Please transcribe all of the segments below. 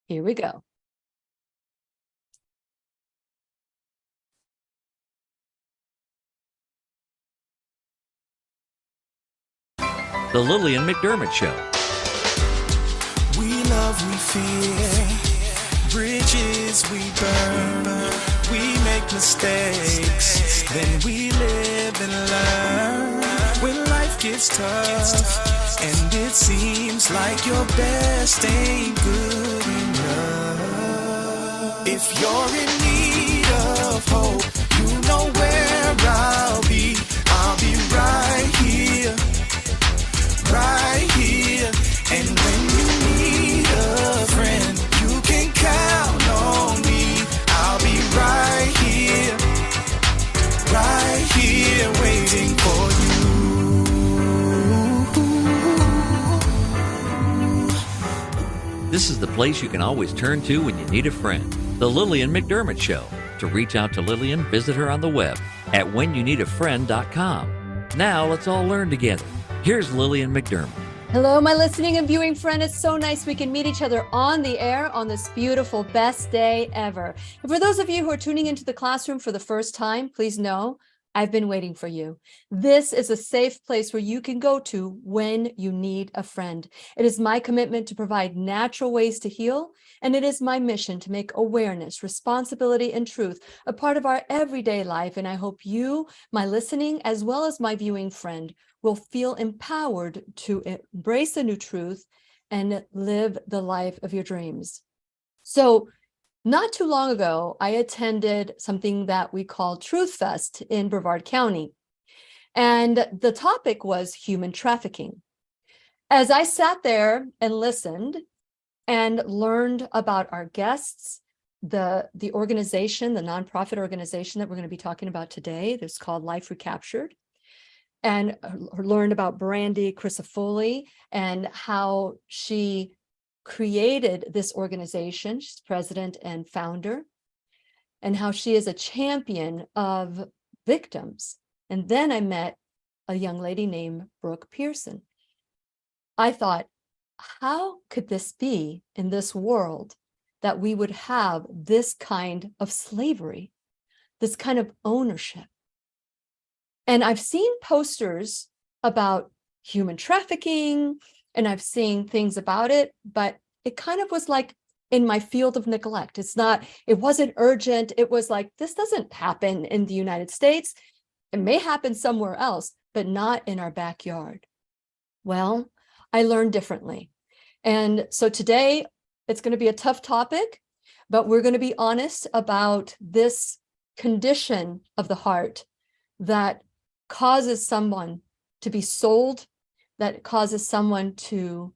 Here we go. The Lillian McDermott Show. We love, we fear, bridges we burn, we make mistakes, then we live and learn. When life gets tough, and it seems like your best ain't good enough. If you're in need of hope, you know where I'll be right here. Right here, and when you need a friend, you can count on me. I'll be right here, waiting for you. This is the place you can always turn to when you need a friend. The Lillian McDermott Show. To reach out to Lillian, visit her on the web at whenyouneedafriend.com. Now let's all learn together. Here's Lillian McDermott. Hello, my listening and viewing friend. It's so nice we can meet each other on the air on this beautiful, best day ever. And for those of you who are tuning into the classroom for the first time, please know I've been waiting for you. This is a safe place where you can go to when you need a friend. It is my commitment to provide natural ways to heal, and it is my mission to make awareness, responsibility, and truth a part of our everyday life. And I hope you, my listening, as well as my viewing friend, will feel empowered to embrace a new truth and live the life of your dreams. So, not too long ago, I attended something that we call Truth Fest in Brevard County, and the topic was human trafficking. As I sat there and listened and learned about our guests, the organization, the nonprofit organization that we're going to be talking about today, that's called Life Recaptured, and learned about Brandy Crisafulli and how she created this organization. She's president and founder, and how she is a champion of victims. And then I met a young lady named Brooke Pearson. I thought, how could this be in this world that we would have this kind of slavery, this kind of ownership? And I've seen posters about human trafficking, and I've seen things about it, but it kind of was like in my field of neglect. It wasn't urgent. It was like, this doesn't happen in the United States. It may happen somewhere else, but not in our backyard. Well, I learned differently. And so today it's going to be a tough topic, but we're going to be honest about this condition of the heart that causes someone to be sold, that causes someone to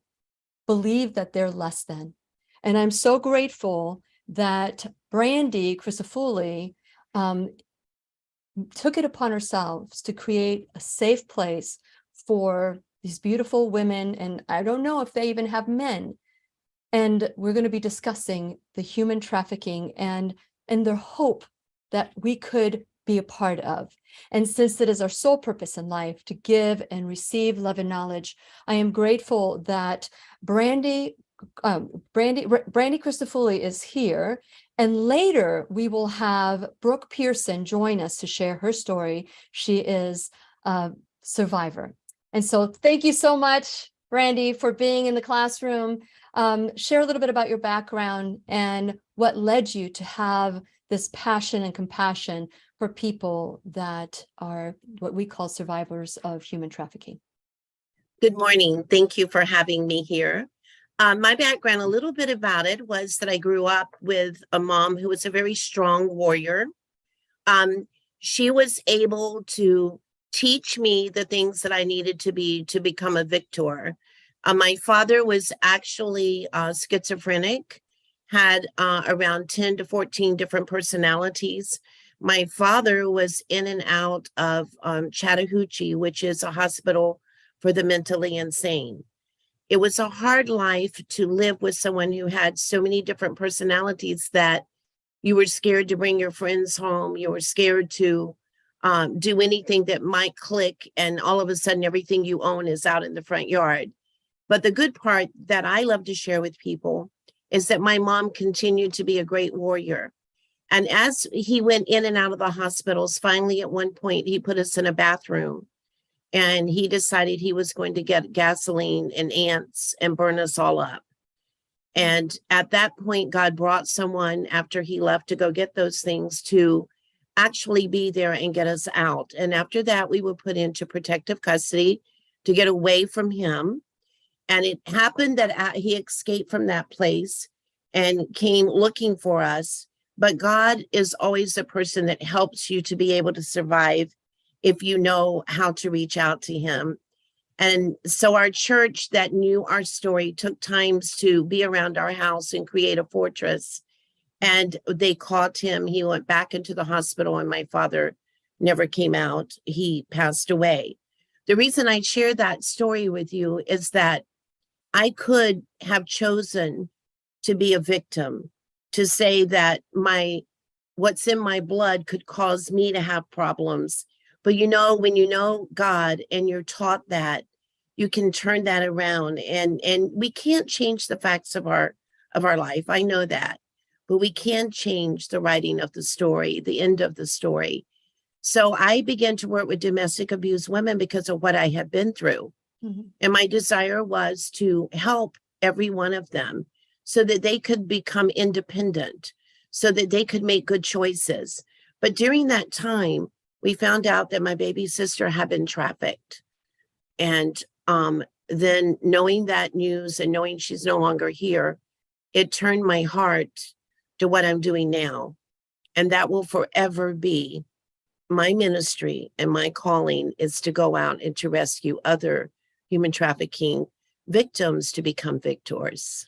believe that they're less than. And I'm so grateful that Brandy Crisafulli took it upon herself to create a safe place for these beautiful women, and I don't know if they even have men. And we're going to be discussing the human trafficking and their hope that we could be a part of. And since it is our sole purpose in life to give and receive love and knowledge, I am grateful that Brandy Crisafulli is here. And later we will have Brooke Pearson join us to share her story. She is a survivor. And so thank you so much, Brandy, for being in the classroom. Share a little bit about your background and what led you to have this passion and compassion for people that are what we call survivors of human trafficking. Good morning. Thank you for having me here. My background, a little bit about it, was that I grew up with a mom who was a very strong warrior. She was able to teach me the things that I needed to be to become a victor. My father was actually schizophrenic, had around 10 to 14 different personalities. My father was in and out of Chattahoochee, which is a hospital for the mentally insane. It was a hard life to live with someone who had so many different personalities that you were scared to bring your friends home. You were scared to do anything that might click, and all of a sudden everything you own is out in the front yard. But the good part that I love to share with people is that my mom continued to be a great warrior. And as he went in and out of the hospitals, finally at one point, he put us in a bathroom and he decided he was going to get gasoline and ants and burn us all up. And at that point, God brought someone after he left to go get those things to actually be there and get us out. And after that, we were put into protective custody to get away from him. And it happened that he escaped from that place and came looking for us. But God is always the person that helps you to be able to survive if you know how to reach out to him. And so our church that knew our story took times to be around our house and create a fortress. And they caught him. He went back into the hospital and my father never came out. He passed away. The reason I share that story with you is that I could have chosen to be a victim, to say that what's in my blood could cause me to have problems. But when you know God and you're taught that, you can turn that around. And we can't change the facts of our life. I know that. But we can change the writing of the story, the end of the story. So I began to work with domestic abused women because of what I had been through. Mm-hmm. And my desire was to help every one of them so that they could become independent, so that they could make good choices. But during that time, we found out that my baby sister had been trafficked. And then knowing that news and knowing she's no longer here, it turned my heart to what I'm doing now. And that will forever be my ministry, and my calling is to go out and to rescue other human trafficking victims to become victors.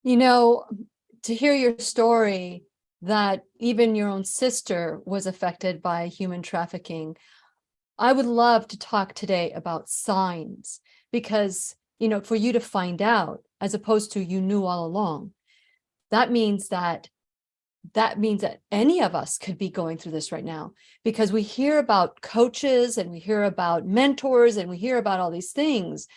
To hear your story that even your own sister was affected by human trafficking, I would love to talk today about signs, because, for you to find out, as opposed to you knew all along, that means that any of us could be going through this right now, because we hear about coaches and we hear about mentors and we hear about all these things.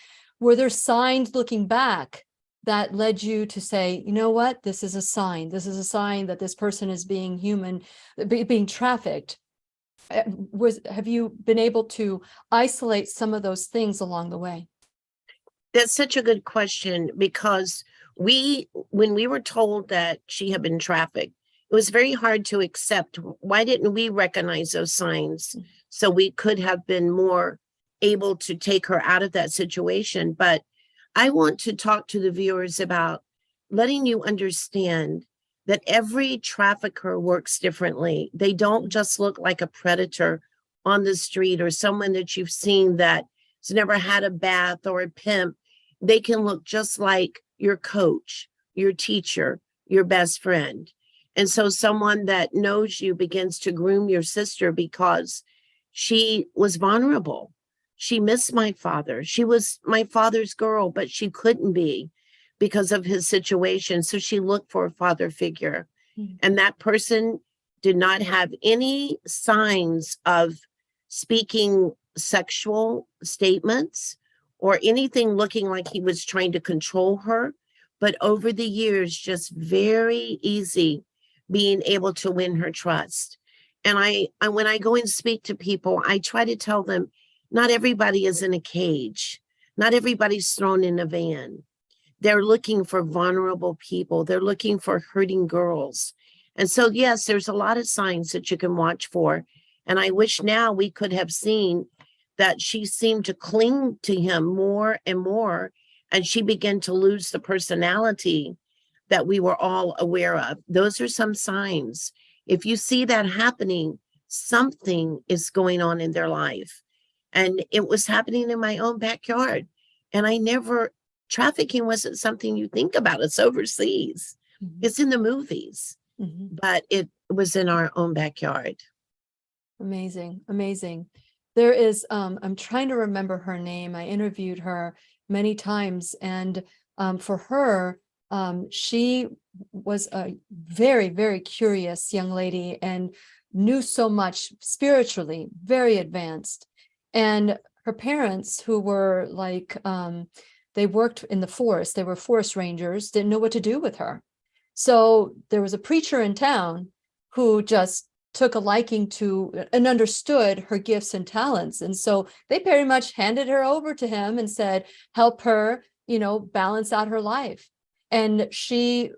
Were there signs looking back that led you to say, you know what, this is a sign. This is a sign that this person is being trafficked. Have you been able to isolate some of those things along the way? That's such a good question, because when we were told that she had been trafficked, it was very hard to accept. Why didn't we recognize those signs so we could have been more able to take her out of that situation? But I want to talk to the viewers about letting you understand that every trafficker works differently. They don't just look like a predator on the street or someone that you've seen that has never had a bath or a pimp. They can look just like your coach, your teacher, your best friend. And so someone that knows you begins to groom your sister because she was vulnerable. She missed my father. She was my father's girl, but she couldn't be because of his situation. So she looked for a father figure. Mm-hmm. And that person did not have any signs of speaking sexual statements or anything looking like he was trying to control her. But over the years, just very easy being able to win her trust. And I when I go and speak to people, I try to tell them, not everybody is in a cage. Not everybody's thrown in a van. They're looking for vulnerable people. They're looking for hurting girls. And so, yes, there's a lot of signs that you can watch for. And I wish now we could have seen that she seemed to cling to him more and more. And she began to lose the personality that we were all aware of. Those are some signs. If you see that happening, something is going on in their life. And it was happening in my own backyard. And trafficking wasn't something you think about. It's overseas. Mm-hmm. It's in the movies, mm-hmm. But it was in our own backyard. Amazing. Amazing. There is, I'm trying to remember her name. I interviewed her many times. And for her, she was a very, very curious young lady and knew so much spiritually, very advanced. And her parents, who were like, they worked in the forest. They were forest rangers, didn't know what to do with her. So there was a preacher in town who just took a liking to and understood her gifts and talents. And so they very much handed her over to him and said, help her, balance out her life. And she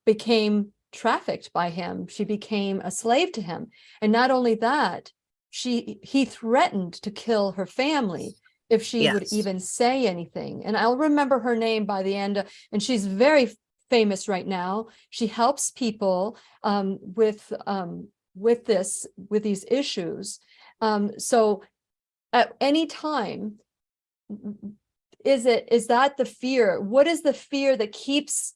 became trafficked by him. She became a slave to him. And not only that, he threatened to kill her family if she would even say anything. And I'll remember her name by the end. And she's very famous right now. She helps people with these issues. So at any time, is that the fear? What is the fear that keeps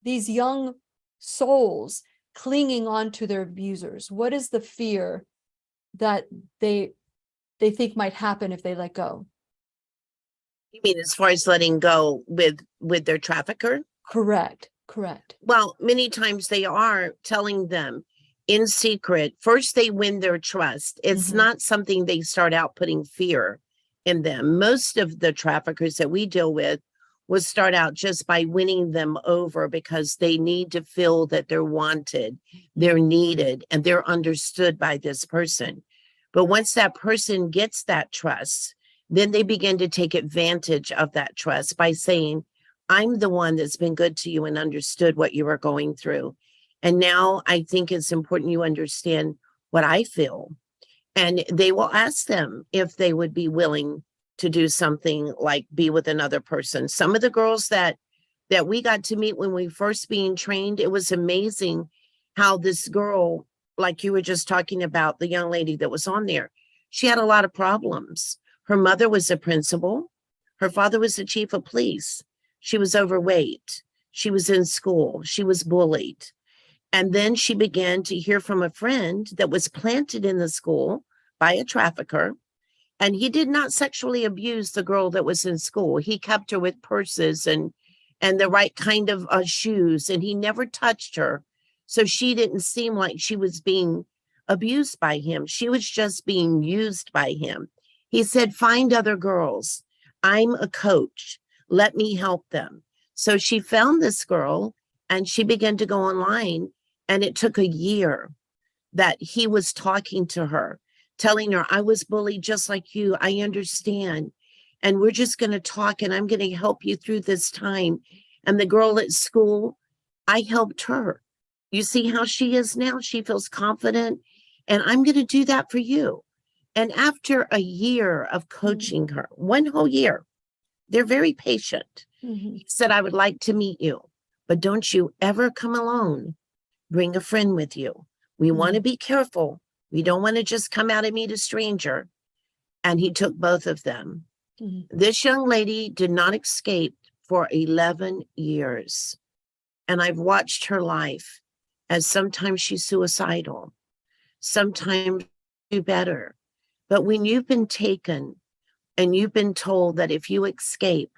these young souls clinging on to their abusers? What is the fear that they think might happen if they let go? You mean as far as letting go with their trafficker? Correct. Well, many times they are telling them in secret. First, they win their trust. It's not something they start out putting fear in them. Most of the traffickers that we deal with will start out just by winning them over because they need to feel that they're wanted, they're needed, and they're understood by this person. But once that person gets that trust, then they begin to take advantage of that trust by saying, I'm the one that's been good to you and understood what you are going through. And now I think it's important you understand what I feel. And they will ask them if they would be willing to do something like be with another person. Some of the girls that we got to meet when we first being trained, it was amazing how this girl, like you were just talking about, the young lady that was on there, she had a lot of problems. Her mother was a principal. Her father was the chief of police. She was overweight. She was in school. She was bullied. And then she began to hear from a friend that was planted in the school by a trafficker. And he did not sexually abuse the girl that was in school. He kept her with purses and the right kind of shoes, and he never touched her. So she didn't seem like she was being abused by him. She was just being used by him. He said, find other girls. I'm a coach. Let me help them. So she found this girl and she began to go online. And it took a year that he was talking to her, telling her, I was bullied just like you. I understand. And we're just going to talk and I'm going to help you through this time. And the girl at school, I helped her. You see how she is now? She feels confident. And I'm going to do that for you. And after a year of coaching her, one whole year, they're very patient. He said, I would like to meet you, but don't you ever come alone. Bring a friend with you. We want to be careful. We don't want to just come out and meet a stranger. And he took both of them. This young lady did not escape for 11 years. And I've watched her life as sometimes she's suicidal, sometimes do better. But when you've been taken and you've been told that if you escape,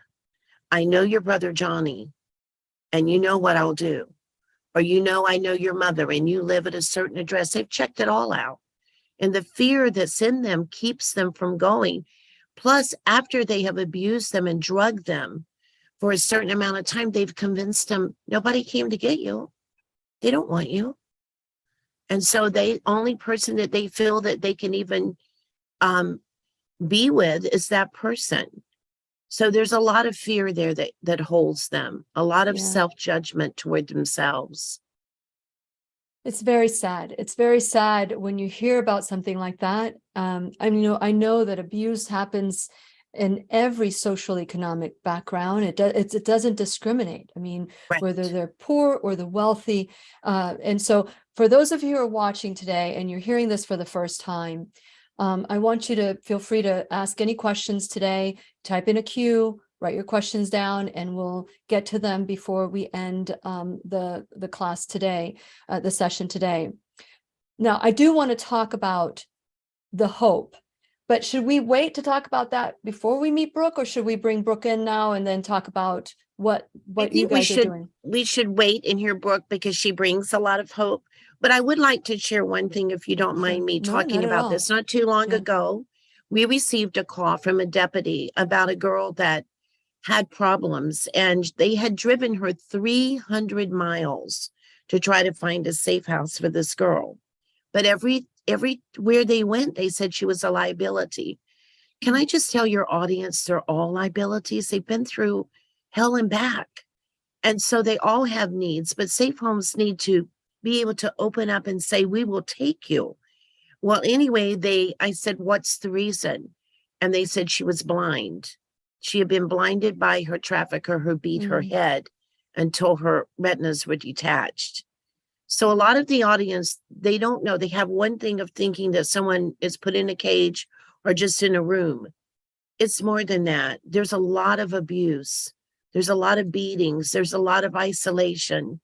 I know your brother Johnny, and you know what I'll do. Or, I know your mother and you live at a certain address. They've checked it all out. And the fear that's in them keeps them from going. Plus, after they have abused them and drugged them for a certain amount of time, they've convinced them nobody came to get you. They don't want you. And so the only person that they feel that they can even be with is that person. So there's a lot of fear there that holds them, a lot of self-judgment toward themselves. It's very sad. It's very sad when you hear about something like that. I know that abuse happens in every social economic background. It doesn't discriminate. I mean, whether they're poor or the wealthy. And so for those of you who are watching today and you're hearing this for the first time, I want you to feel free to ask any questions today, type in a queue, write your questions down, and we'll get to them before we end the class today, the session today. Now, I do want to talk about the hope, but should we wait to talk about that before we meet Brooke, or should we bring Brooke in now and then talk about what you guys are doing? We should wait and hear Brooke because she brings a lot of hope. But I would like to share one thing, if you don't mind me talking about this. Not too long ago, we received a call from a deputy about a girl that had problems, and they had driven her 300 miles to try to find a safe house for this girl. But everywhere they went, they said she was a liability. Can I just tell your audience they're all liabilities? They've been through hell and back. And so they all have needs, but safe homes need to be able to open up and say, we will take you. Well, anyway, I said, what's the reason? And they said she was blind. She had been blinded by her trafficker who beat her head until her retinas were detached. So a lot of the audience, they don't know. They have one thing of thinking that someone is put in a cage or just in a room. It's more than that. There's a lot of abuse. There's a lot of beatings. There's a lot of isolation.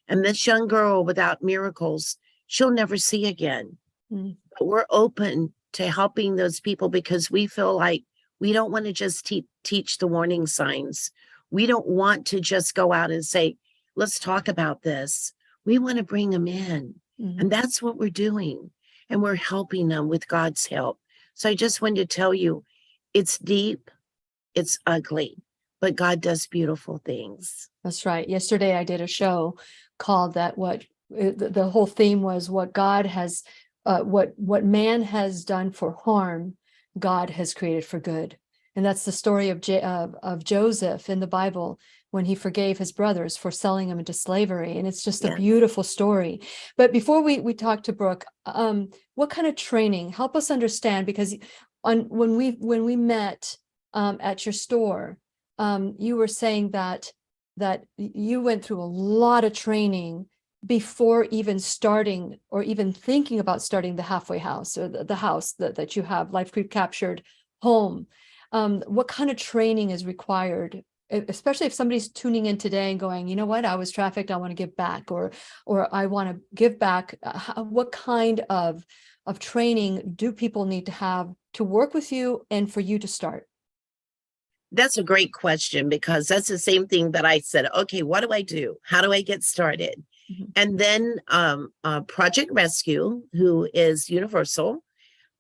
And this young girl, without miracles, she'll never see again. But we're open to helping those people because we feel like we don't want to just teach the warning signs. We don't want to just go out and say, let's talk about this. We want to bring them in. And that's what we're doing. And we're helping them with God's help. So I just wanted to tell you, it's deep, it's ugly, but God does beautiful things. That's right. Yesterday I did a show called the whole theme was what God has, what man has done for harm, God has created for good. And that's the story of Joseph in the Bible when he forgave his brothers for selling him into slavery. And it's just a beautiful story. But before we talk to Brooke, what kind of training? Help us understand, because when we met at your store, you were saying that you went through a lot of training before even starting or even thinking about starting the halfway house or the house that you have, Life Recaptured home. What kind of training is required, especially if somebody's tuning in today and going, you know what, I was trafficked, I want to give back, or I want to give back. What kind of training do people need to have to work with you and for you to start? That's a great question, because that's the same thing that I said, okay, what do I do? How do I get started? And then Project Rescue, who is universal,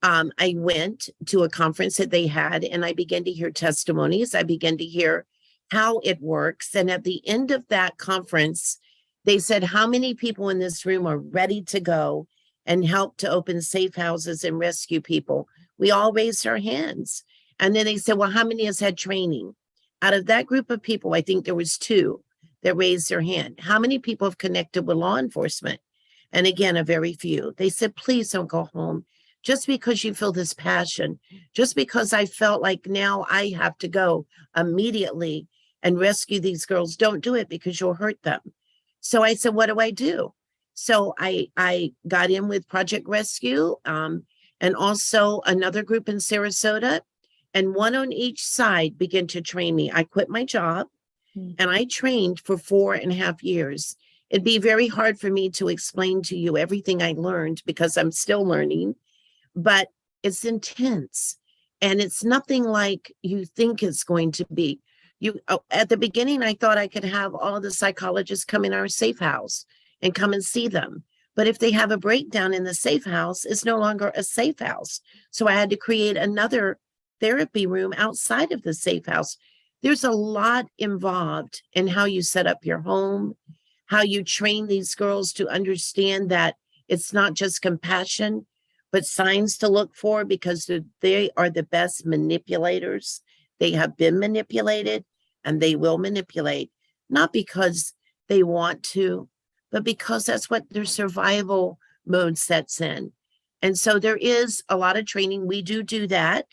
I went to a conference that they had, and I began to hear testimonies. I began to hear how it works. And at the end of that conference, they said, how many people in this room are ready to go and help to open safe houses and rescue people? We all raised our hands. And then they said, well, how many has had training? Out of that group of people, I think there was 2 that raised their hand. How many people have connected with law enforcement? And again, a very few. They said, please don't go home just because you feel this passion, just because I felt like now I have to go immediately and rescue these girls. Don't do it because you'll hurt them. So I said, what do I do? So I got in with Project Rescue and also another group in Sarasota, and one on each side began to train me. I quit my job and I trained for 4.5 years. It'd be very hard for me to explain to you everything I learned because I'm still learning, but it's intense and it's nothing like you think it's going to be. At the beginning, I thought I could have all the psychologists come in our safe house and come and see them. But if they have a breakdown in the safe house, it's no longer a safe house. So I had to create another therapy room outside of the safe house. There's a lot involved in how you set up your home, how you train these girls to understand that it's not just compassion, but signs to look for, because they are the best manipulators. They have been manipulated and they will manipulate, not because they want to, but because that's what their survival mode sets in. And so there is a lot of training. We do that.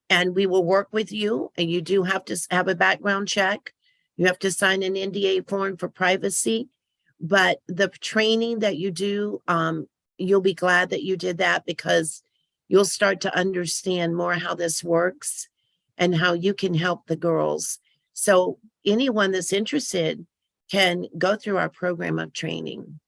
And we will work with you. And you do have to have a background check. You have to sign an NDA form for privacy. But the training that you do, you'll be glad that you did that, because you'll start to understand more how this works and how you can help the girls. So anyone that's interested can go through our program of training.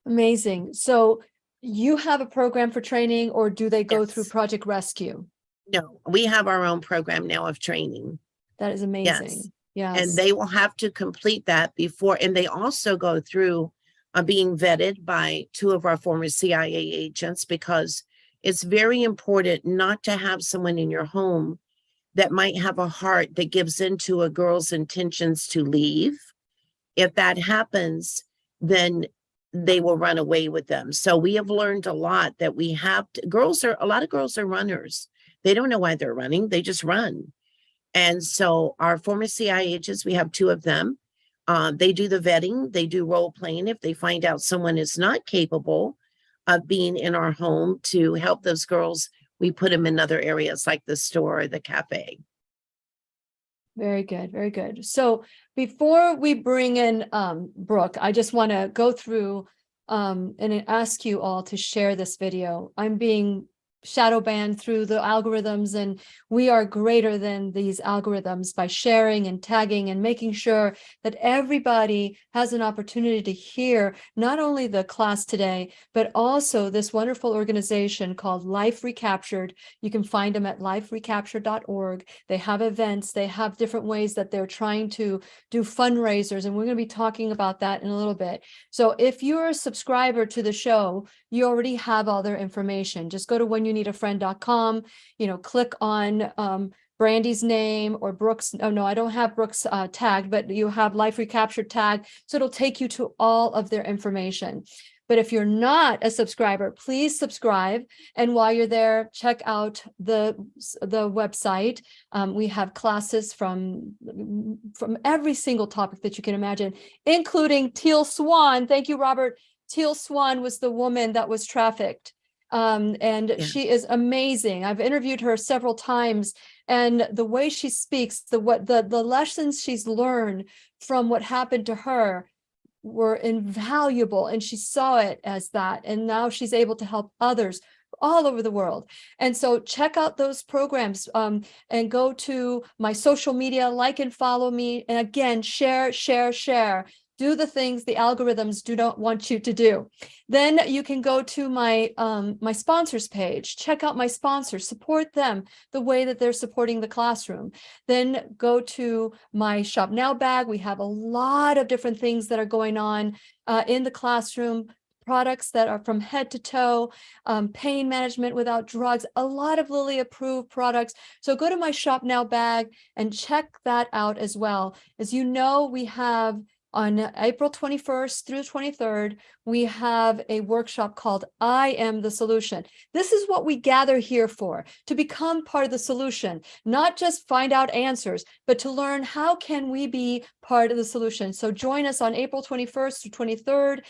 Amazing. So you have a program for training, or do they go through Yes. Project Rescue? No, we have our own program now of training. That is amazing. Yes. And they will have to complete that before, and they also go through being vetted by 2 of our former CIA agents, because it's very important not to have someone in your home that might have a heart that gives into a girl's intentions to leave. If that happens, then they will run away with them. So we have learned a lot that we have to, a lot of girls are runners. They don't know why they're running. They just run. And so our former CIHs, we have 2 of them. They do the vetting. They do role playing. If they find out someone is not capable of being in our home to help those girls, we put them in other areas like the store or the cafe. Very good, very good. So before we bring in Brooke, I just want to go through and ask you all to share this video. I'm being shadow banned through the algorithms, and we are greater than these algorithms by sharing and tagging and making sure that everybody has an opportunity to hear not only the class today, but also this wonderful organization called Life Recaptured. You can find them at liferecaptured.org. They have events, they have different ways that they're trying to do fundraisers, and we're going to be talking about that in a little bit. So if you're a subscriber to the show, you already have all their information. Just go to whenyounneedafriend.com, click on Brandy's name or Brooke's. Oh, no, I don't have Brooke's tagged, but you have Life Recaptured tag. So it'll take you to all of their information. But if you're not a subscriber, please subscribe. And while you're there, check out the website. We have classes from every single topic that you can imagine, including Teal Swan. Thank you, Robert. Teal Swan was the woman that was trafficked. She is amazing. I've interviewed her several times, and the way she speaks, the lessons she's learned from what happened to her were invaluable, and she saw it as that, and now she's able to help others all over the world. And so check out those programs and go to my social media, like and follow me, and again, share. Do the things the algorithms do not want you to do. Then you can go to my my sponsors page, check out my sponsors, support them the way that they're supporting the classroom. Then go to my Shop Now bag. We have a lot of different things that are going on in the classroom, products that are from head to toe, pain management without drugs, a lot of Lilly approved products. So go to my Shop Now bag and check that out as well. As you know, we have on April 21st through 23rd, we have a workshop called I Am the Solution. This is what we gather here for, to become part of the solution, not just find out answers, but to learn how can we be part of the solution. So join us on April 21st through 23rd.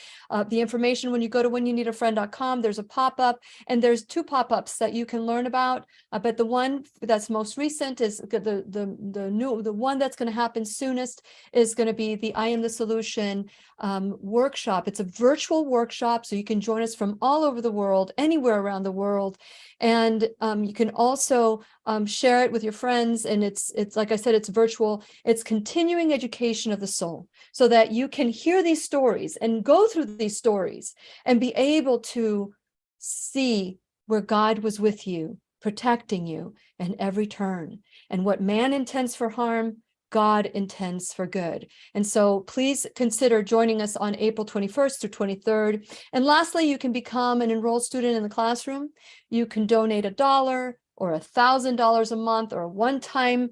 The information, when you go to whenyounneedafriend.com, there's a pop-up, and there's 2 pop-ups that you can learn about. But the one that's most recent is the one that's going to happen soonest is going to be the I Am the Solution workshop. It's a virtual workshop, so you can join us from all over the world, anywhere around the world. And you can also share it with your friends. And it's like I said, it's virtual. It's continuing education of the soul, so that you can hear these stories and go through these stories and be able to see where God was with you, protecting you in every turn. And what man intends for harm, God intends for good. And so please consider joining us on April 21st through 23rd. And lastly, you can become an enrolled student in the classroom. You can donate $1 or $1,000 a month, or a one-time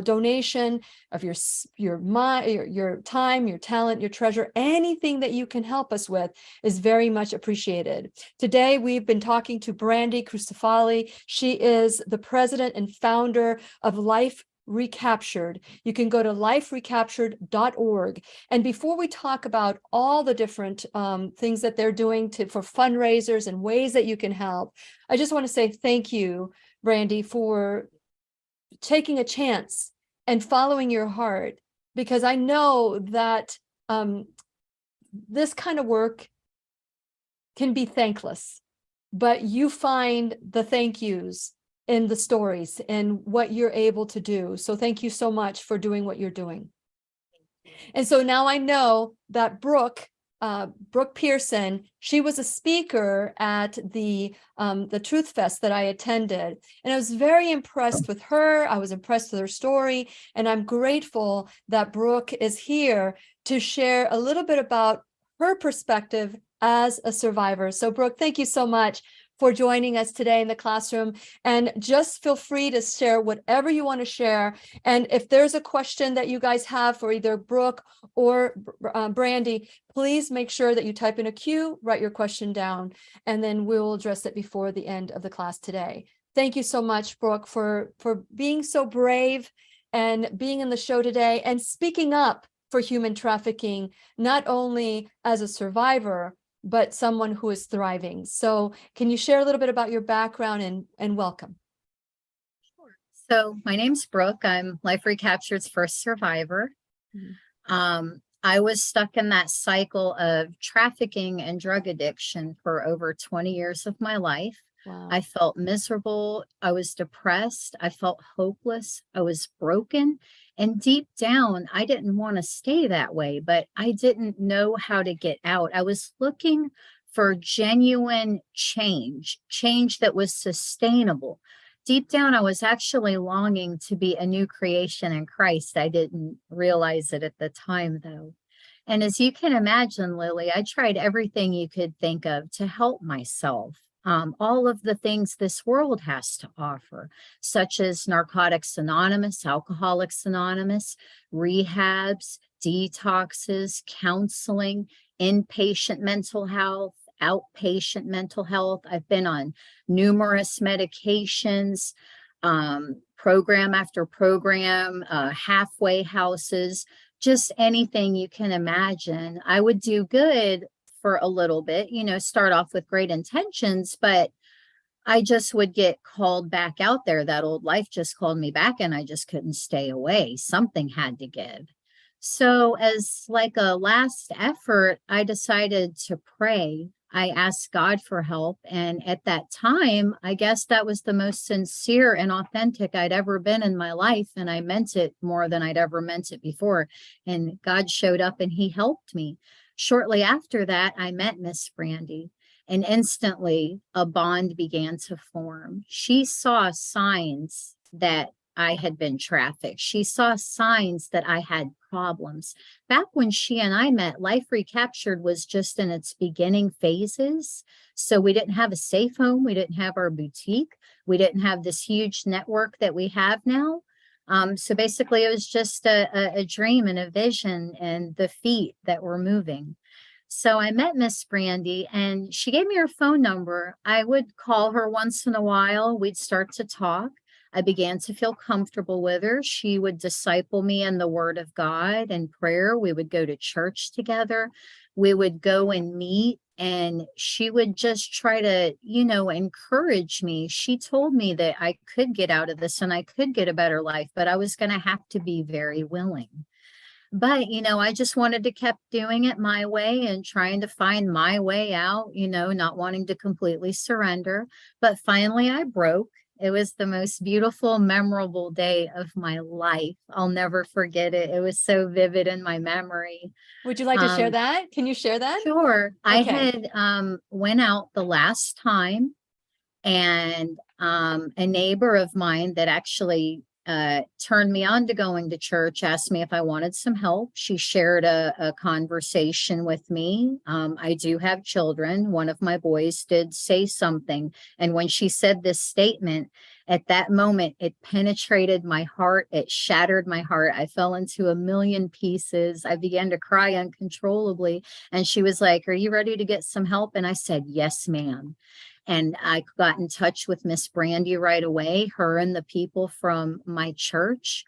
donation of your time, your talent, your treasure. Anything that you can help us with is very much appreciated. Today, we've been talking to Brandy Crisafulli. She is the president and founder of Life Recaptured. You can go to liferecaptured.org. And before we talk about all the different things that they're doing for fundraisers and ways that you can help, I just want to say thank you, Brandy, for taking a chance and following your heart, because I know that this kind of work can be thankless, but you find the thank yous in the stories and what you're able to do. So thank you so much for doing what you're doing. And so now I know that Brooke Pearson, she was a speaker at the Truth Fest that I attended, and I was very impressed with her. I was impressed with her story, and I'm grateful that Brooke is here to share a little bit about her perspective as a survivor. So Brooke, thank you so much for joining us today in the classroom. And just feel free to share whatever you want to share. And if there's a question that you guys have for either Brooke or Brandy, please make sure that you type in a queue, write your question down, and then we'll address it before the end of the class today. Thank you so much, Brooke, for being so brave and being in the show today and speaking up for human trafficking, not only as a survivor, but someone who is thriving. So can you share a little bit about your background and welcome? Sure. So my name's Brooke. I'm Life Recaptured's first survivor. I was stuck in that cycle of trafficking and drug addiction for over 20 years of my life. Wow. I felt miserable. I was depressed. I felt hopeless. I was broken. And deep down, I didn't want to stay that way, but I didn't know how to get out. I was looking for genuine change that was sustainable. Deep down, I was actually longing to be a new creation in Christ. I didn't realize it at the time, though. And as you can imagine, Lily, I tried everything you could think of to help myself. All of the things this world has to offer, such as Narcotics Anonymous, Alcoholics Anonymous, rehabs, detoxes, counseling, inpatient mental health, outpatient mental health. I've been on numerous medications, program after program, halfway houses, just anything you can imagine. I would do good for a little bit, start off with great intentions, but I just would get called back out there. That old life just called me back and I just couldn't stay away. Something had to give. So as like a last effort, I decided to pray. I asked God for help. And at that time, I guess that was the most sincere and authentic I'd ever been in my life. And I meant it more than I'd ever meant it before. And God showed up and he helped me. Shortly after that, I met Miss Brandy, and instantly a bond began to form. She saw signs that I had been trafficked. She saw signs that I had problems. Back when she and I met, Life Recaptured was just in its beginning phases. So we didn't have a safe home. We didn't have our boutique. We didn't have this huge network that we have now. So basically, it was just a dream and a vision and the feet that were moving. So I met Miss Brandy and she gave me her phone number. I would call her once in a while. We'd start to talk. I began to feel comfortable with her. She would disciple me in the Word of God and prayer. We would go to church together. We would go and meet. And she would just try to, encourage me. She told me that I could get out of this and I could get a better life, but I was going to have to be very willing. But, I just wanted to keep doing it my way and trying to find my way out, not wanting to completely surrender. But finally I broke. It was the most beautiful, memorable day of my life. I'll never forget it. It was so vivid in my memory. Would you like to share that? Can you share that? Sure. I Okay. had went out the last time, and a neighbor of mine that actually turned me on to going to church asked me if I wanted some help. She shared a conversation with me. I do have children. One of my boys did say something. And when she said this statement, at that moment, it penetrated my heart. It shattered my heart. I fell into a million pieces. I began to cry uncontrollably. And she was like, "Are you ready to get some help?" And I said, "Yes, ma'am." And I got in touch with Miss Brandy right away. Her and the people from my church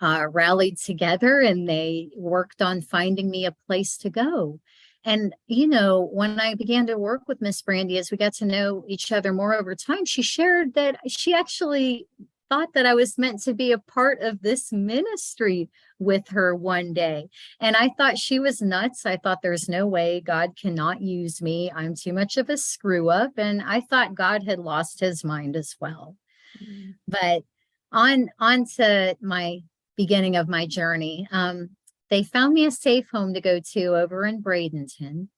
rallied together and they worked on finding me a place to go. And, when I began to work with Miss Brandy, as we got to know each other more over time, she shared that she actually thought that I was meant to be a part of this ministry with her one day. And I thought she was nuts. I thought there's no way God cannot use me. I'm too much of a screw up. And I thought God had lost his mind as well. Mm-hmm. But on to my beginning of my journey. They found me a safe home to go to over in Bradenton.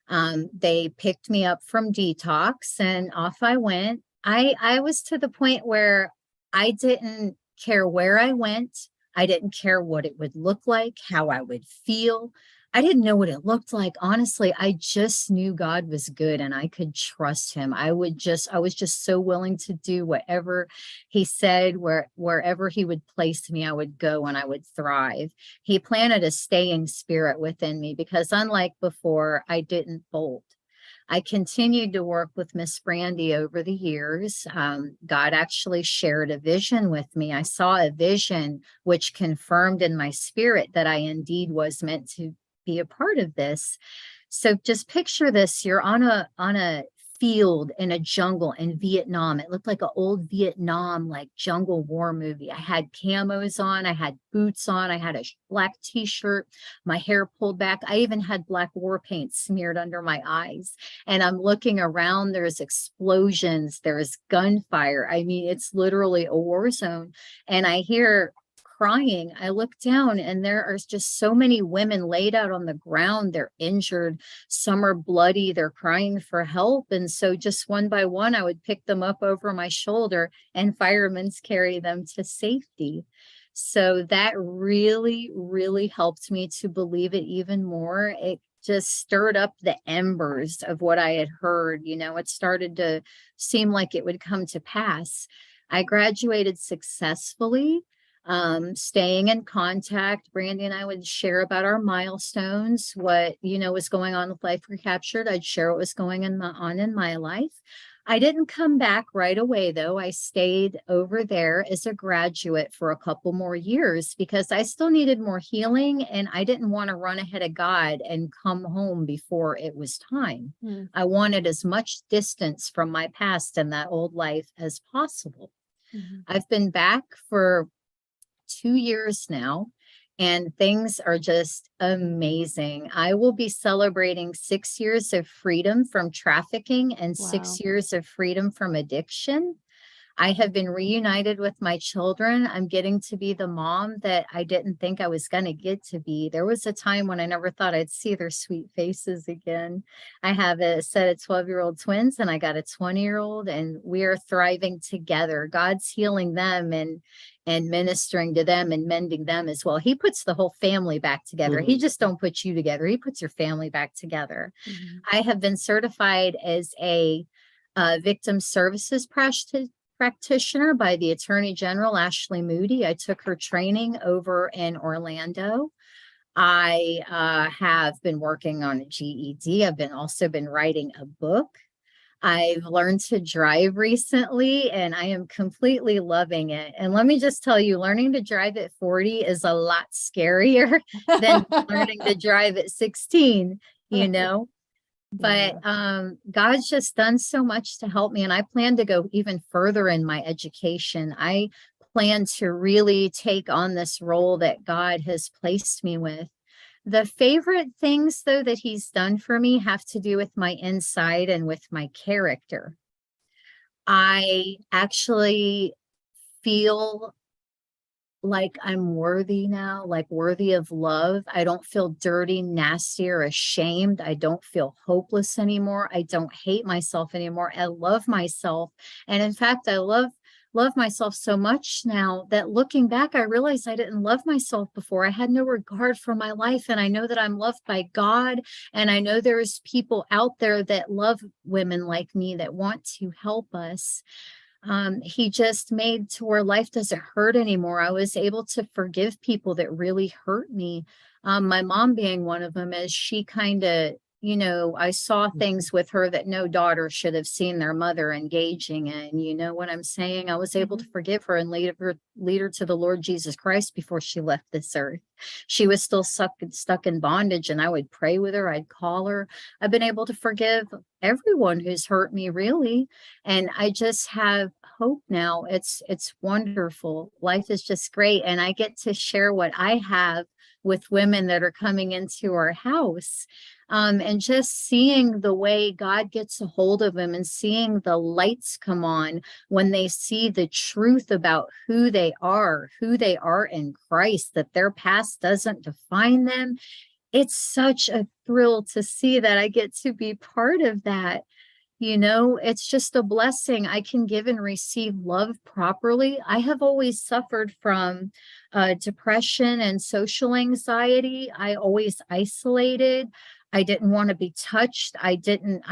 They picked me up from detox and off I went. I was to the point where I didn't care where I went. I didn't care what it would look like, how I would feel. I didn't know what it looked like. Honestly, I just knew God was good and I could trust him. I was just so willing to do whatever he said, wherever he would place me, I would go and I would thrive. He planted a staying spirit within me because unlike before, I didn't bolt. I continued to work with Miss Brandy over the years. God actually shared a vision with me. I saw a vision which confirmed in my spirit that I indeed was meant to be a part of this. So just picture this. You're on a field in a jungle in Vietnam. It looked like an old Vietnam, like jungle war movie. I had camos on, I had boots on, I had a black t-shirt, my hair pulled back. I even had black war paint smeared under my eyes. And I'm looking around, there's explosions, there's gunfire. I mean, it's literally a war zone. And I hear crying. I look down and there are just so many women laid out on the ground. They're injured. Some are bloody. They're crying for help. And so just one by one, I would pick them up over my shoulder and firemen carry them to safety. So that really, really helped me to believe it even more. It just stirred up the embers of what I had heard. You know, it started to seem like it would come to pass. I graduated successfully. Staying in contact. Brandy and I would share about our milestones, what, was going on with Life Recaptured. I'd share what was going on in my life. I didn't come back right away, though. I stayed over there as a graduate for a couple more years because I still needed more healing and I didn't want to run ahead of God and come home before it was time. I wanted as much distance from my past and that old life as possible. I've been back for 2 years now, and things are just amazing. I will be celebrating 6 years of freedom from trafficking and 6 years of freedom from addiction. I have been reunited with my children. I'm getting to be the mom that I didn't think I was going to get to be. There was a time when I never thought I'd see their sweet faces again. I have a set of 12-year-old twins and I got a 20-year-old, and we are thriving together. God's healing them and ministering to them and mending them as well. He puts the whole family back together. He just don't put you together. He puts your family back together. I have been certified as a victim services practitioner by the Attorney General, Ashley Moody. I took her training over in Orlando. I have been working on a GED. I've also been writing a book. I've learned to drive recently and I am completely loving it. And let me just tell you, learning to drive at 40 is a lot scarier than learning to drive at 16, But God's just done so much to help me. And I plan to go even further in my education. I plan to really take on this role that God has placed me with. The favorite things, though, that he's done for me have to do with my inside and with my character. I actually feel like I'm worthy now, like worthy of love. I don't feel dirty, nasty, or ashamed. I don't feel hopeless anymore. I don't hate myself anymore. I love myself. And in fact, I love myself so much now that looking back, I realized I didn't love myself before. I had no regard for my life. And I know that I'm loved by God. And I know there's people out there that love women like me that want to help us. He just made to where life doesn't hurt anymore. I was able to forgive people that really hurt me. My mom being one of them, as she kind of, I saw things with her that no daughter should have seen their mother engaging in. You know what I'm saying? I was able to forgive her and lead her to the Lord Jesus Christ before she left this earth. She was still stuck in bondage, and I would pray with her. I'd call her. I've been able to forgive everyone who's hurt me, really. And I just have hope now. It's wonderful. Life is just great. And I get to share what I have with women that are coming into our house. And just seeing the way God gets a hold of them and seeing the lights come on when they see the truth about who they are in Christ, that their past doesn't define them. It's such a thrill to see that I get to be part of that. It's just a blessing. I can give and receive love properly. I have always suffered from depression and social anxiety. I always isolated. I didn't want to be touched. I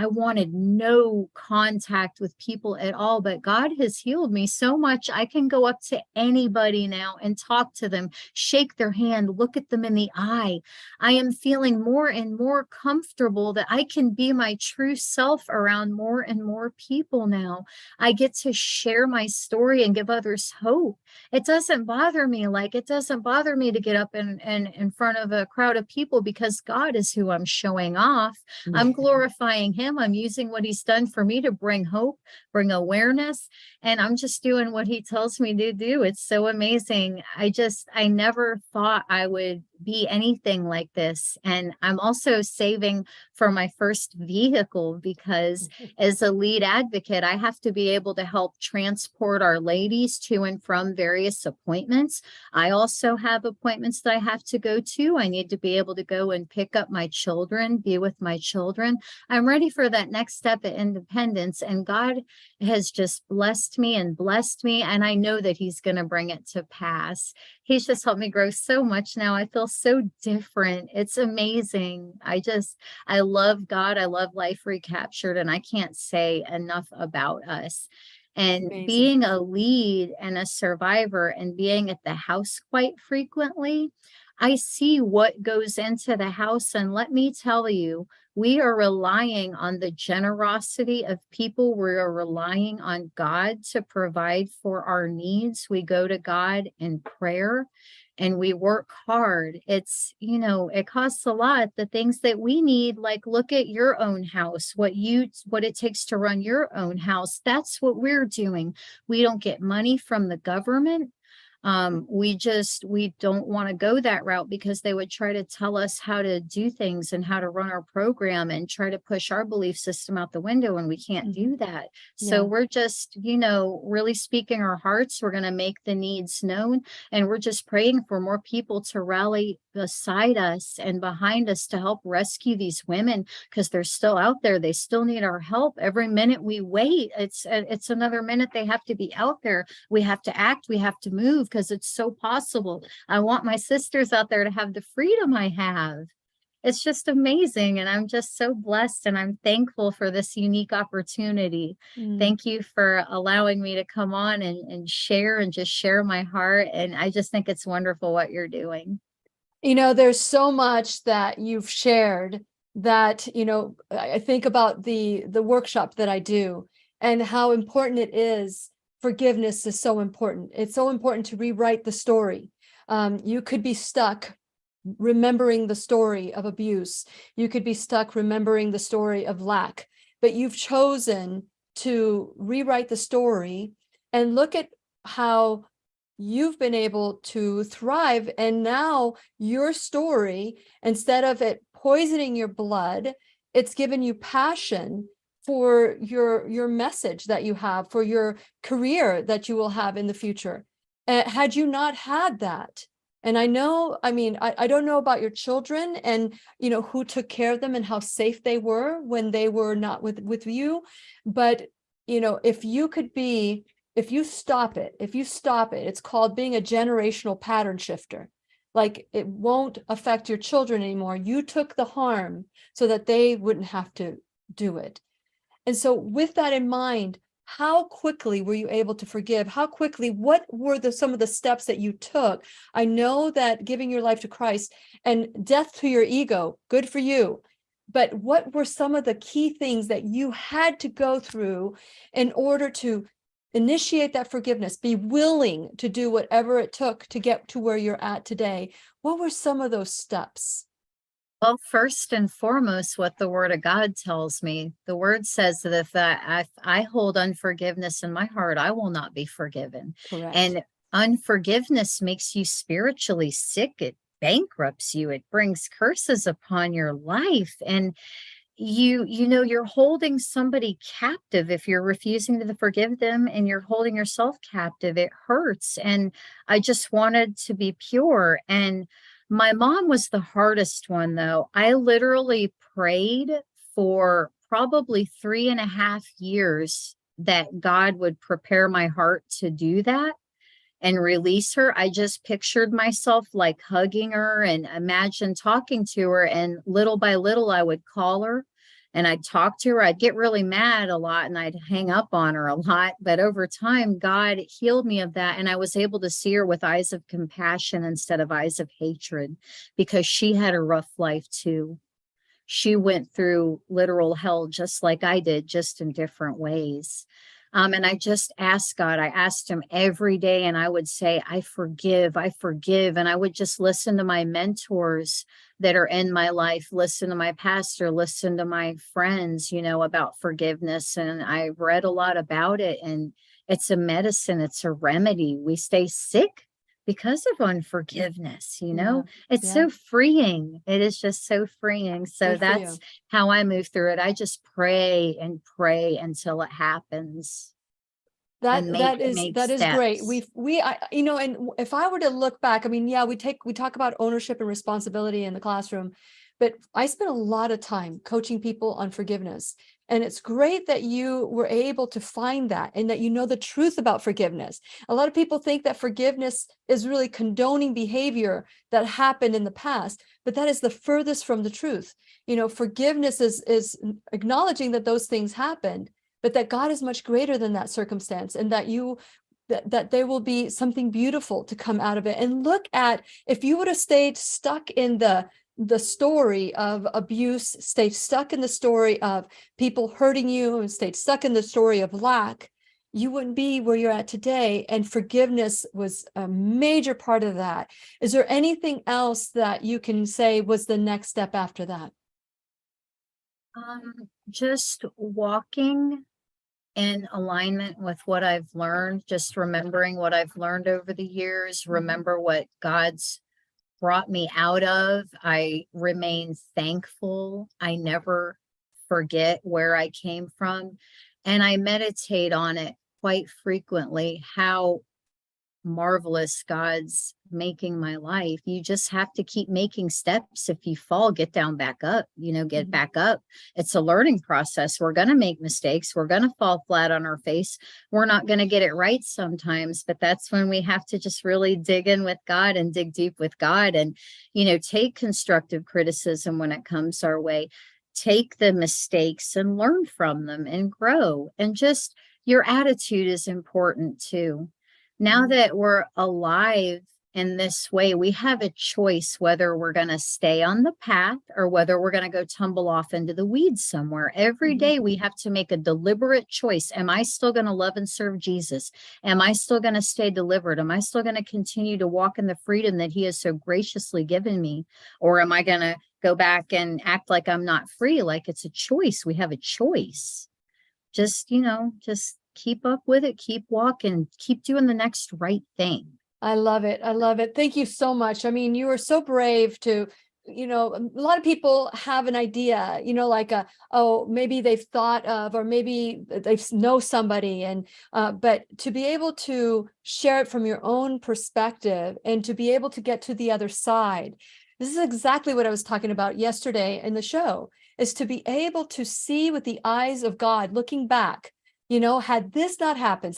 wanted no contact with people at all, but God has healed me so much. I can go up to anybody now and talk to them, shake their hand, look at them in the eye. I am feeling more and more comfortable that I can be my true self around more and more people now. I get to share my story and give others hope. It doesn't bother me. It doesn't bother me to get up in front of a crowd of people, because God is who I'm showing off. I'm glorifying him. I'm using what he's done for me to bring hope, bring awareness, and I'm just doing what he tells me to do. It's so amazing. I never thought I would be anything like this. And I'm also saving for my first vehicle, because as a lead advocate, I have to be able to help transport our ladies to and from various appointments. I also have appointments that I have to go to. I need to be able to go and pick up my children, be with my children. I'm ready for that next step of independence. And God has just blessed me. And I know that he's going to bring it to pass. He's just helped me grow so much now. I feel so different. It's amazing. I love God. I love Life Recaptured, and I can't say enough about us. And Amazing. being a lead and a survivor and being at the house quite frequently, I see what goes into the house. And let me tell you, we are relying on the generosity of people. We are relying on God to provide for our needs. We go to God in prayer and we work hard. It costs a lot. The things that we need, like look at your own house, what it takes to run your own house. That's what we're doing. We don't get money from the government. We don't want to go that route, because they would try to tell us how to do things and how to run our program and try to push our belief system out the window, and we can't do that. So we're just, really speaking our hearts. We're going to make the needs known, and we're just praying for more people to rally beside us and behind us to help rescue these women, because they're still out there. They still need our help. Every minute we wait, it's another minute they have to be out there. We have to act, we have to move, because it's so possible. I want my sisters out there to have the freedom I have. It's just amazing. And I'm just so blessed, and I'm thankful for this unique opportunity. Thank you for allowing me to come on and share and just share my heart. And I just think it's wonderful what you're doing. There's so much that you've shared that, I think about the workshop that I do and how important it is. Forgiveness is so important. It's so important to rewrite the story. You could be stuck remembering the story of abuse. You could be stuck remembering the story of lack, but you've chosen to rewrite the story and look at how you've been able to thrive. And now your story, instead of it poisoning your blood, it's given you passion for your message that you have, for your career that you will have in the future. Had you not had that, and I don't know about your children and, who took care of them and how safe they were when they were not with you. But, if you stop it, it's called being a generational pattern shifter. Like, it won't affect your children anymore. You took the harm so that they wouldn't have to do it. And so with that in mind, how quickly were you able to forgive? How quickly, what were some of the steps that you took? I know that giving your life to Christ and death to your ego, good for you. But what were some of the key things that you had to go through in order to initiate that forgiveness, be willing to do whatever it took to get to where you're at today? What were some of those steps? Well, first and foremost, what the word of God tells me, the word says that if I hold unforgiveness in my heart, I will not be forgiven. Correct. And unforgiveness makes you spiritually sick. It bankrupts you. It brings curses upon your life. And you're holding somebody captive. If you're refusing to forgive them and you're holding yourself captive, it hurts. And I just wanted to be pure. And my mom was the hardest one, though. I literally prayed for probably 3.5 years that God would prepare my heart to do that and release her. I just pictured myself like hugging her and imagine talking to her. And little by little, I would call her and I'd talk to her. I'd get really mad a lot and I'd hang up on her a lot. But over time, God healed me of that. And I was able to see her with eyes of compassion instead of eyes of hatred, because she had a rough life too. She went through literal hell just like I did, just in different ways. And I just asked God, I asked him every day, and I would say, I forgive, I forgive. And I would just listen to my mentors that are in my life, listen to my pastor, listen to my friends, about forgiveness. And I read a lot about it, and it's a medicine, it's a remedy. We stay sick because of unforgiveness, it's so freeing. It is just so freeing. So that's how I move through it. I just pray and pray until it happens. That is great. And if I were to look back, I mean, we talk about ownership and responsibility in the classroom, but I spent a lot of time coaching people on forgiveness. And it's great that you were able to find that and that the truth about forgiveness. A lot of people think that forgiveness is really condoning behavior that happened in the past, but that is the furthest from the truth. Forgiveness is acknowledging that those things happened, but that God is much greater than that circumstance, and that that there will be something beautiful to come out of it. And look at, if you would have stayed stuck in the story of abuse, stayed stuck in the story of people hurting you, and stayed stuck in the story of lack, you wouldn't be where you're at today. And forgiveness was a major part of that. Is there anything else that you can say was the next step after that? Just walking in alignment with what I've learned, just remembering what I've learned over the years, remember what God's brought me out of. I remain thankful. I never forget where I came from. And I meditate on it quite frequently, how marvelous God's making my life. You just have to keep making steps. If you fall, get down, back up, get back up. It's a learning process. We're going to make mistakes. We're going to fall flat on our face. We're not going to get it right sometimes, but that's when we have to just really dig in with God and dig deep with God and, take constructive criticism when it comes our way. Take the mistakes and learn from them and grow. And just your attitude is important too. Now that we're alive in this way, we have a choice whether we're going to stay on the path or whether we're going to go tumble off into the weeds somewhere. Every day we have to make a deliberate choice. Am I still going to love and serve Jesus? Am I still going to stay delivered? Am I still going to continue to walk in the freedom that he has so graciously given me? Or am I going to go back and act like I'm not free? Like it's a choice. We have a choice. Just keep up with it, keep walking, keep doing the next right thing. I love it. I love it. Thank you so much. I mean, you are so brave to, a lot of people have an idea, maybe they've thought of, or maybe they know somebody, and but to be able to share it from your own perspective and to be able to get to the other side. This is exactly what I was talking about yesterday in the show, is to be able to see with the eyes of God, looking back. Had this not happened,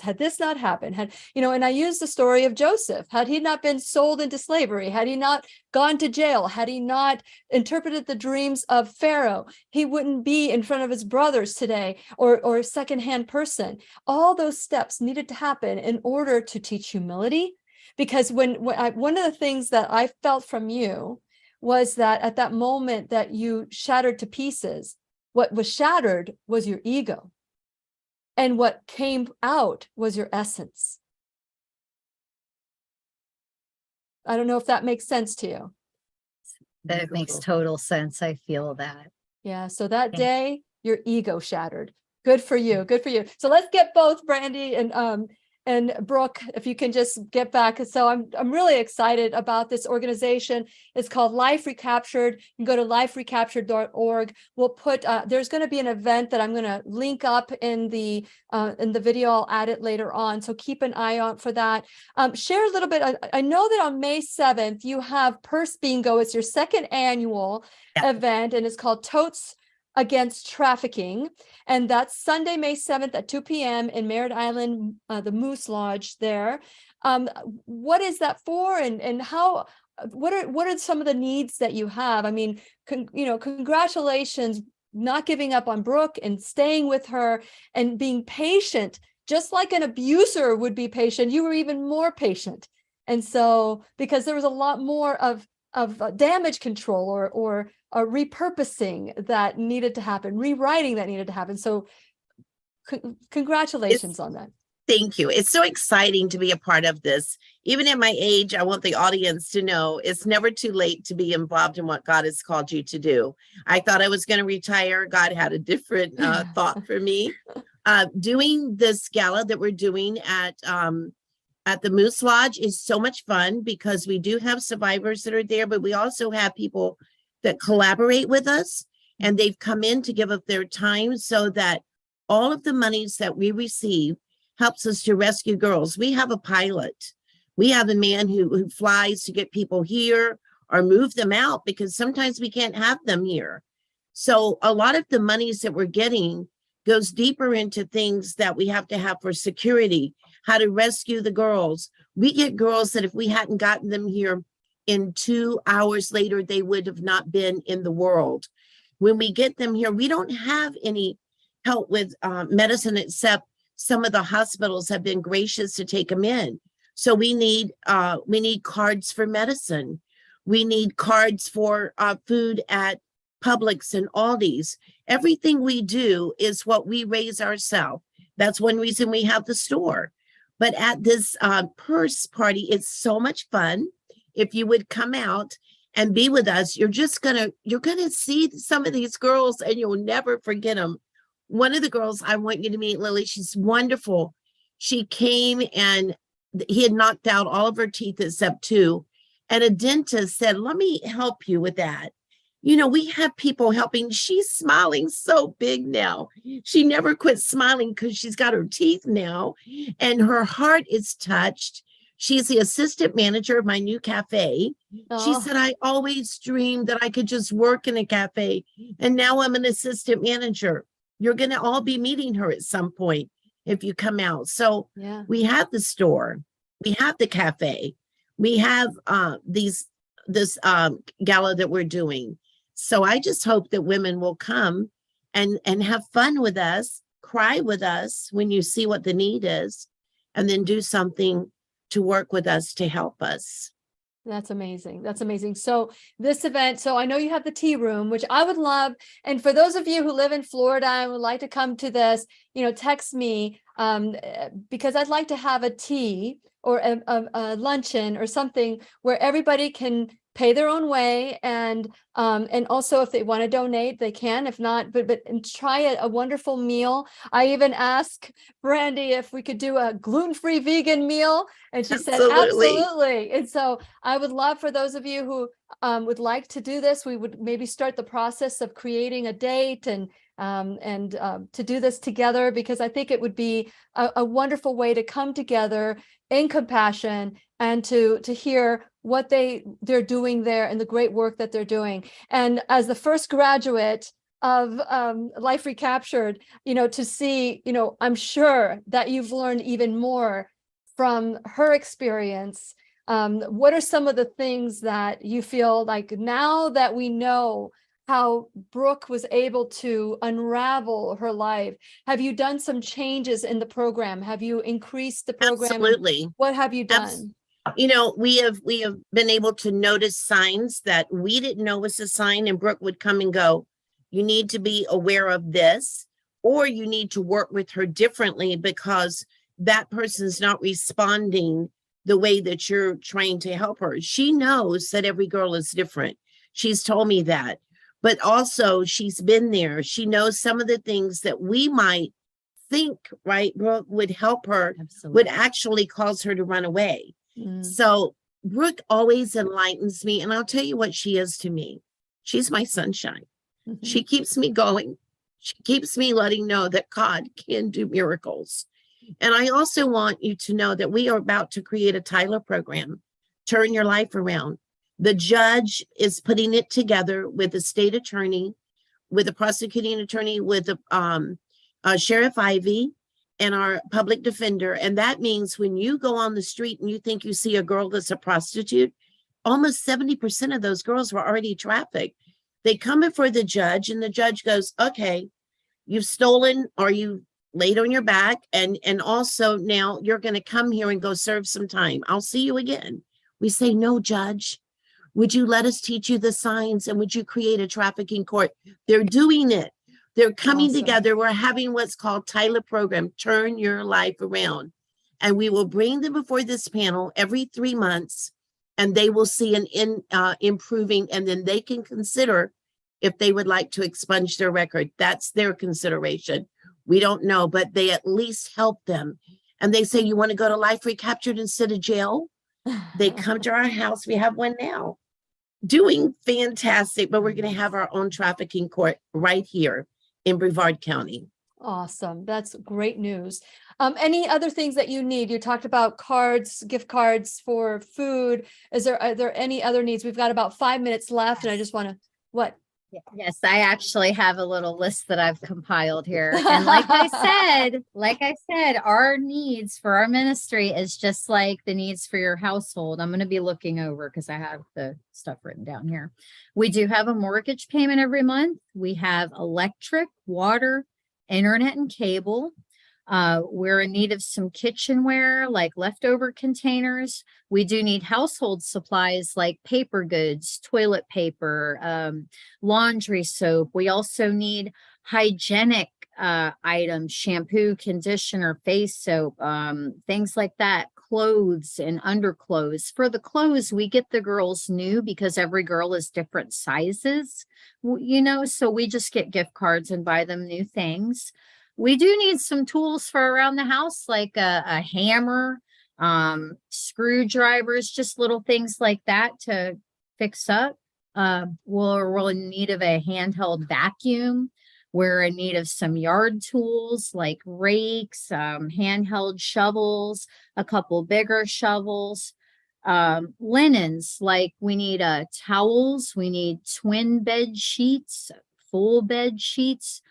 and I use the story of Joseph. Had he not been sold into slavery, had he not gone to jail, had he not interpreted the dreams of Pharaoh, he wouldn't be in front of his brothers today, or a secondhand person. All those steps needed to happen in order to teach humility. Because one of the things that I felt from you was that at that moment that you shattered to pieces, what was shattered was your ego. And what came out was your essence. I don't know if that makes sense to you. That makes total sense. I feel that. Yeah. So that day, your ego shattered. Good for you. Good for you. So let's get both Brandy and Brooke, if you can just get back. So I'm really excited about this organization. It's called Life Recaptured. You can go to liferecaptured.org. We'll put there's going to be an event that I'm going to link up in the video. I'll add it later on. So keep an eye out for that. Share a little bit. I know that on May 7th you have Purse Bingo. It's your second annual event, and it's called Totes against trafficking. And that's Sunday, May 7th at 2 p.m. in Merritt Island, the Moose Lodge there. What is that for? And how, what are some of the needs that you have? I mean, congratulations, not giving up on Brooke and staying with her and being patient, just like an abuser would be patient. You were even more patient. And so, because there was a lot more of damage control or repurposing that needed to happen, rewriting that needed to happen. So congratulations on that. Thank you. It's so exciting to be a part of this. Even at my age, I want the audience to know it's never too late to be involved in what God has called you to do. I thought I was going to retire. God had a different thought for me. Doing this gala that we're doing at the Moose Lodge is so much fun because we do have survivors that are there, but we also have people that collaborate with us, and they've come in to give up their time so that all of the monies that we receive helps us to rescue girls. We have a pilot. We have a man who flies to get people here or move them out because sometimes we can't have them here. So a lot of the monies that we're getting goes deeper into things that we have to have for security, how to rescue the girls. We get girls that if we hadn't gotten them here in 2 hours later, they would have not been in the world. When we get them here, we don't have any help with medicine except some of the hospitals have been gracious to take them in. So we need cards for medicine. We need cards for food at Publix and Aldi's. Everything we do is what we raise ourselves. That's one reason we have the store. But at this purse party, it's so much fun. If you would come out and be with us, you're gonna see some of these girls and you'll never forget them. One of the girls I want you to meet, Lily, she's wonderful. She came and he had knocked out all of her teeth except 2. And a dentist said, let me help you with that. You know, we have people helping. She's smiling so big now. She never quit smiling because she's got her teeth now and her heart is touched. She's the assistant manager of my new cafe. Oh. She said, I always dreamed that I could just work in a cafe. And now I'm an assistant manager. You're going to all be meeting her at some point if you come out. So Yeah. we have the store, we have the cafe, we have this gala that we're doing. So I just hope that women will come and have fun with us, cry with us when you see what the need is, and then do something to work with us to help us. That's amazing. That's amazing. So this event, so I know you have the tea room, which I would love. And for those of you who live in Florida and would like to come to this, text me because I'd like to have a tea or a luncheon or something where everybody can pay their own way. And also if they want to donate, they can. If not, but try a wonderful meal. I even asked Brandy if we could do a gluten-free vegan meal. And she said, absolutely. And so I would love for those of you who would like to do this, we would maybe start the process of creating a date and to do this together, because I think it would be a wonderful way to come together in compassion and to hear what they're doing there and the great work that they're doing. And as the first graduate of Life Recaptured, to see, I'm sure that you've learned even more from her experience. What are some of the things that you feel like now that we know how Brooke was able to unravel her life? Have you done some changes in the program? Have you increased the program? Absolutely. What have you done? We have been able to notice signs that we didn't know was a sign, and Brooke would come and go, you need to be aware of this, or you need to work with her differently because that person's not responding the way that you're trying to help her. She knows that every girl is different. She's told me that. But also she's been there. She knows some of the things that we might think, right, Brooke, would help her, Absolutely. would actually cause her to run away. Mm. So Brooke always enlightens me. And I'll tell you what she is to me. She's my sunshine. Mhm. She keeps me going. She keeps me letting know that God can do miracles. And I also want you to know that we are about to create a Tyler program, Turn Your Life Around. The judge is putting it together with the state attorney. with the prosecuting attorney, with the Sheriff Ivy, and our public defender. And that means when you go on the street and you think you see a girl that's a prostitute, almost 70% of those girls were already trafficked. They come before the judge and the judge goes, okay, you've stolen or you laid on your back. And also now you're going to come here and go serve some time. I'll see you again. We say, no, judge, would you let us teach you the signs and would you create a trafficking court? They're doing it. They're coming together. We're having what's called Tyler program, Turn Your Life Around. And we will bring them before this panel every 3 months and they will see an improving, and then they can consider if they would like to expunge their record. That's their consideration. We don't know, but they at least help them. And they say, you want to go to Life Recaptured instead of jail? They come to our house. We have one now. Doing fantastic, but we're going to have our own trafficking court right here in Brevard County. Awesome. That's great news. Any other things that you need? You talked about cards, gift cards for food. Are there any other needs? We've got about 5 minutes left and I just want to, what? Yes, I actually have a little list that I've compiled here. And like I said, our needs for our ministry is just like the needs for your household. I'm going to be looking over because I have the stuff written down here. We do have a mortgage payment every month. We have electric, water, internet, and cable. We're in need of some kitchenware, like leftover containers. We do need household supplies like paper goods, toilet paper, laundry soap. We also need hygienic items, shampoo, conditioner, face soap, things like that, clothes and underclothes. For the clothes, we get the girls new because every girl is different sizes, so we just get gift cards and buy them new things. We do need some tools for around the house, like a hammer, screwdrivers, just little things like that to fix up. We're in need of a handheld vacuum. We're in need of some yard tools like rakes, handheld shovels, a couple bigger shovels, linens, like we need towels, we need twin bed sheets, full bed sheets,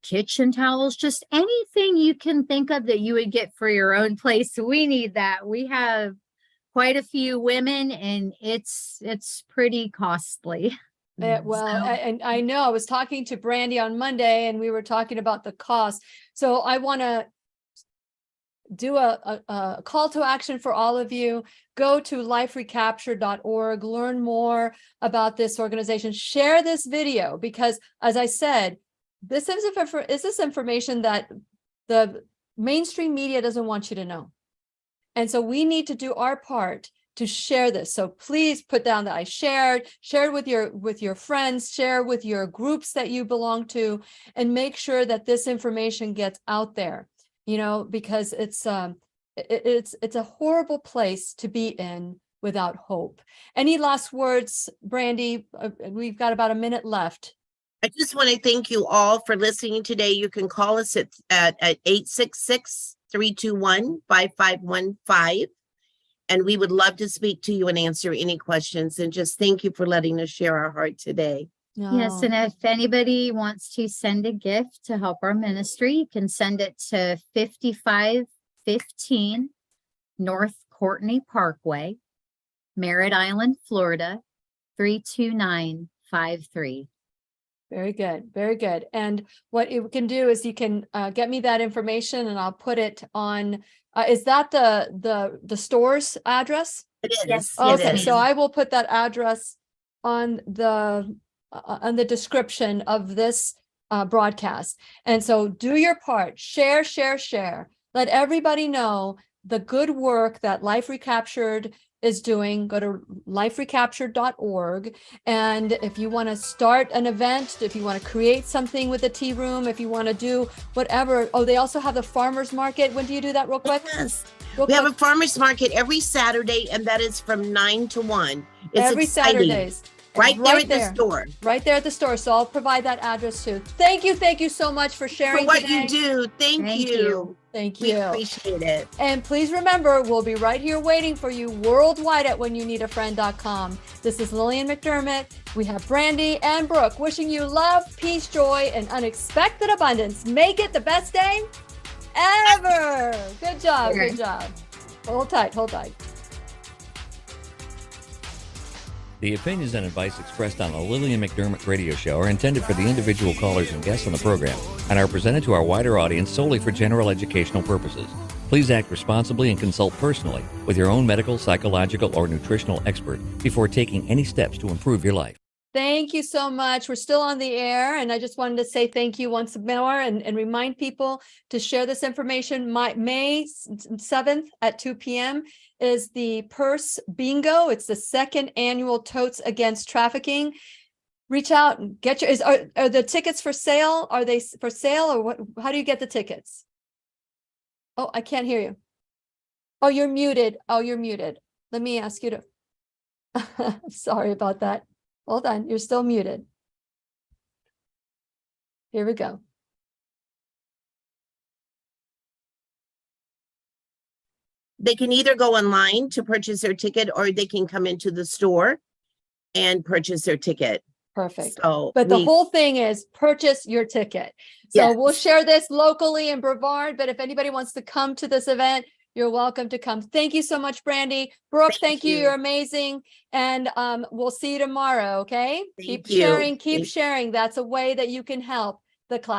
kitchen towels, just anything you can think of that you would get for your own place. We need that. We have quite a few women and it's pretty costly. And I know I was talking to Brandy on Monday and we were talking about the cost. So I want to do a call to action for all of you. Go to liferecaptured.org, learn more about this organization, share this video, because as I said, this is information that the mainstream media doesn't want you to know. And so we need to do our part to share this. So please put down that I share it with your friends, share with your groups that you belong to, and make sure that this information gets out there, because it's a horrible place to be in without hope. Any last words, Brandy? We've got about a minute left. I just want to thank you all for listening today. You can call us at 866-321-5515. And we would love to speak to you and answer any questions. And just thank you for letting us share our heart today. Yes, and if anybody wants to send a gift to help our ministry, you can send it to 5515 North Courtenay Parkway, Merritt Island, Florida, 32953. Very good. Very good. And what you can do is you can get me that information and I'll put it on. Is that the store's address? It is. Yes. Okay. So I will put that address on the description of this broadcast. And so do your part, share. Let everybody know the good work that Life Recaptured is doing. Go to liferecaptured.org. And if you want to start an event, if you want to create something with the tea room, if you want to do whatever. Oh, they also have the farmers market. When do you do that real quick? Yes. We have a farmers market every Saturday, and that is from 9 to 1. It's every exciting. Saturdays. Right there at the store. Right there at the store. So I'll provide that address too. Thank you so much for sharing For what today. you do. Thank you. Thank We you. appreciate it. And please remember, we'll be right here waiting for you worldwide at whenyouneedafriend.com. This is Lillian McDermott. We have Brandy and Brooke wishing you love, peace, joy, and unexpected abundance. Make it the best day ever. Good job. Okay. Good job. Hold tight. Hold tight. The opinions and advice expressed on the Lillian McDermott radio show are intended for the individual callers and guests on the program and are presented to our wider audience solely for general educational purposes. Please act responsibly and consult personally with your own medical, psychological, or nutritional expert before taking any steps to improve your life. Thank you so much. We're still on the air, and I just wanted to say thank you once more and remind people to share this information. May 7th at 2 p.m. is the Purse Bingo. It's the second annual Totes Against Trafficking. Reach out and get your, are the tickets for sale? Are they for sale, or what? How do you get the tickets? Oh, I can't hear you. Oh, you're muted. Oh, you're muted. Let me ask you to, sorry about that. Hold on, you're still muted. Here we go. They can either go online to purchase their ticket, or they can come into the store and purchase their ticket. Perfect. So, But the whole thing is purchase your ticket. So we'll Yes. share this locally in Brevard, but if anybody wants to come to this event, you're welcome to come. Thank you so much, Brandy. Brooke, thank you. you. You're amazing. And we'll see you tomorrow, okay? Keep Thank you. sharing, keep Thank- sharing. That's a way that you can help the class.